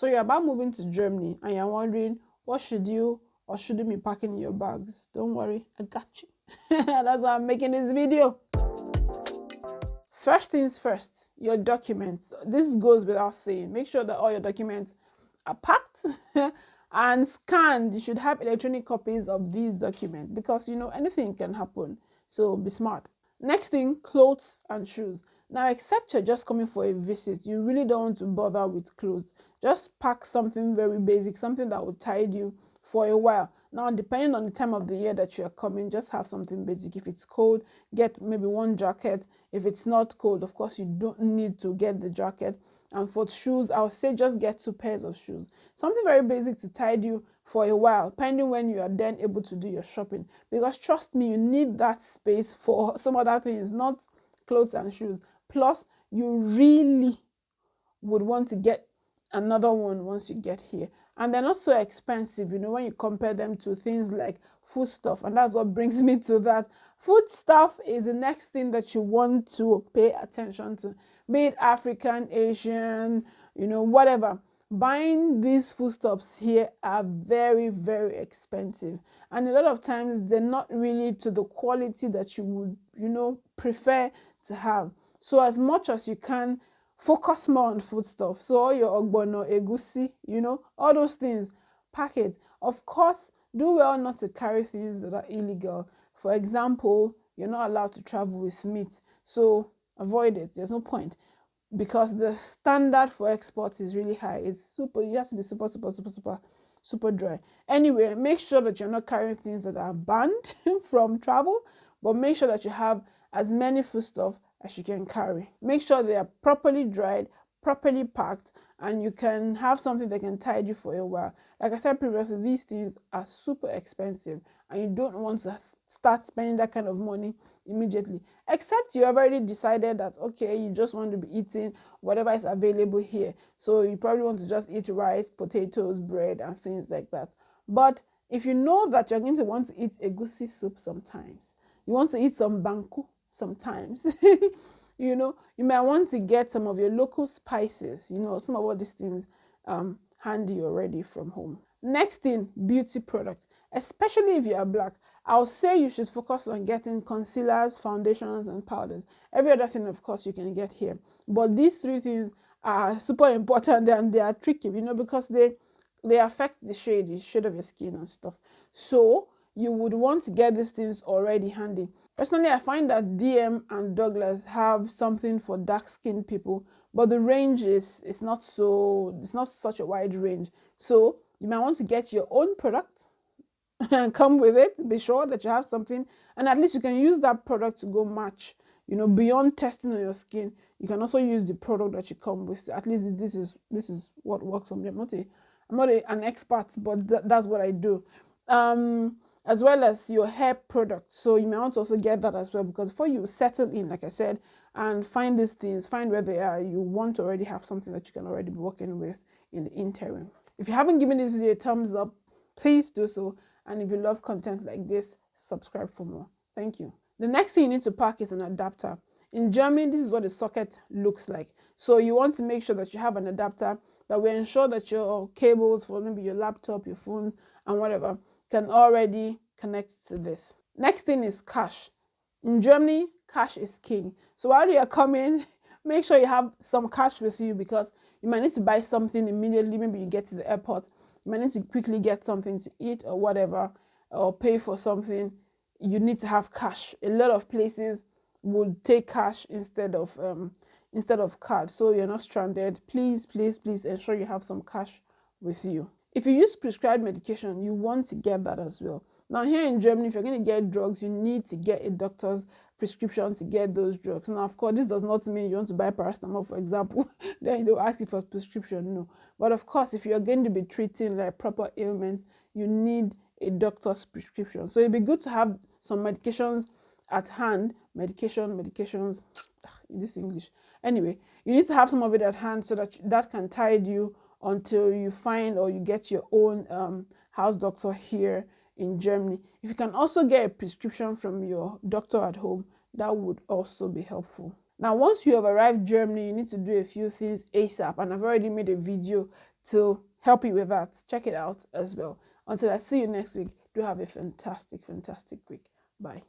So you're about moving to Germany and you're wondering what should you or shouldn't be packing in your bags. Don't worry, I got you. That's why I'm making this video. First things first, your documents. This goes without saying. Make sure that all your documents are packed and scanned. You should have electronic copies of these documents because anything can happen. So be smart. Next thing, clothes and shoes. Now, except you're just coming for a visit, you really don't want to bother with clothes. Just pack something very basic, something that will tide you for a while. Now, depending on the time of the year that you're coming, just have something basic. If it's cold, get maybe one jacket. If it's not cold, of course, you don't need to get the jacket. And for shoes, I would say just get 2 pairs of shoes. Something very basic to tide you for a while, pending when you are then able to do your shopping. Because trust me, you need that space for some other things, not clothes and shoes. Plus, you really would want to get another one once you get here. And they're not so expensive, when you compare them to things like foodstuff. And that's what brings me to that. Foodstuff is the next thing that you want to pay attention to. Be it African, Asian, whatever. Buying these foodstuffs here are very, very expensive. And a lot of times they're not really to the quality that you would, prefer to have. So as much as you can, focus more on foodstuff. So all your ogbono, egusi, all those things, pack it. Of course, do well not to carry things that are illegal. For example, you're not allowed to travel with meat. So avoid it. There's no point. Because the standard for export is really high. You have to be super dry. Anyway, make sure that you're not carrying things that are banned from travel, but make sure that you have as many foodstuff as you can carry. Make sure they are properly dried, properly packed, and you can have something that can tide you for a while. Like I said previously, these things are super expensive and you don't want to start spending that kind of money immediately, except you have already decided that okay, you just want to be eating whatever is available here. So you probably want to just eat rice, potatoes, bread, and things like that. But if you know that you're going to want to eat egusi soup sometimes, you want to eat some banku sometimes, you might want to get some of your local spices, some of all these things handy already from home. Next thing, beauty products. Especially if you are black, I'll say you should focus on getting concealers, foundations, and powders. Every other thing, of course, you can get here. But these 3 things are super important and they are tricky, because they affect the shade of your skin and stuff. So you would want to get these things already handy. Personally, I find that DM and Douglas have something for dark-skinned people, but the range is not such a wide range. So you might want to get your own product and come with it. Be sure that you have something, and at least you can use that product to go match. Beyond testing on your skin, you can also use the product that you come with. At least this is what works on me. I'm not an expert, but that's what I do. As well as your hair products. So you may want to also get that as well, because before you settle in, like I said, and find these things, find where they are, you want to already have something that you can already be working with in the interim. If you haven't given this video a thumbs up, please do so. And if you love content like this, subscribe for more. Thank you. The next thing you need to pack is an adapter. In Germany, this is what the socket looks like. So you want to make sure that you have an adapter that will ensure that your cables for maybe your laptop, your phone, and whatever can already connect to this. Next thing is cash. In Germany, cash is king. So while you're coming, make sure you have some cash with you, because you might need to buy something immediately. Maybe you get to the airport, you might need to quickly get something to eat or whatever, or pay for something. You need to have cash. A lot of places would take cash instead of card, so you're not stranded. Please ensure you have some cash with you. If you use prescribed medication, you want to get that as well. Now here in Germany, if you're going to get drugs, you need to get a doctor's prescription to get those drugs. Now, of course, this does not mean you want to buy paracetamol, for example, then they'll ask you for a prescription. No. But of course, if you're going to be treating like proper ailments, you need a doctor's prescription. So it'd be good to have some medications at hand. Medications, this English. Anyway, you need to have some of it at hand so that can tide you until you find or you get your own house doctor here in Germany. If you can also get a prescription from your doctor at home, that would also be helpful. Now, once you have arrived in Germany, you need to do a few things ASAP, and I've already made a video to help you with that. Check it out as well. Until I see you next week, do have a fantastic, fantastic week. Bye.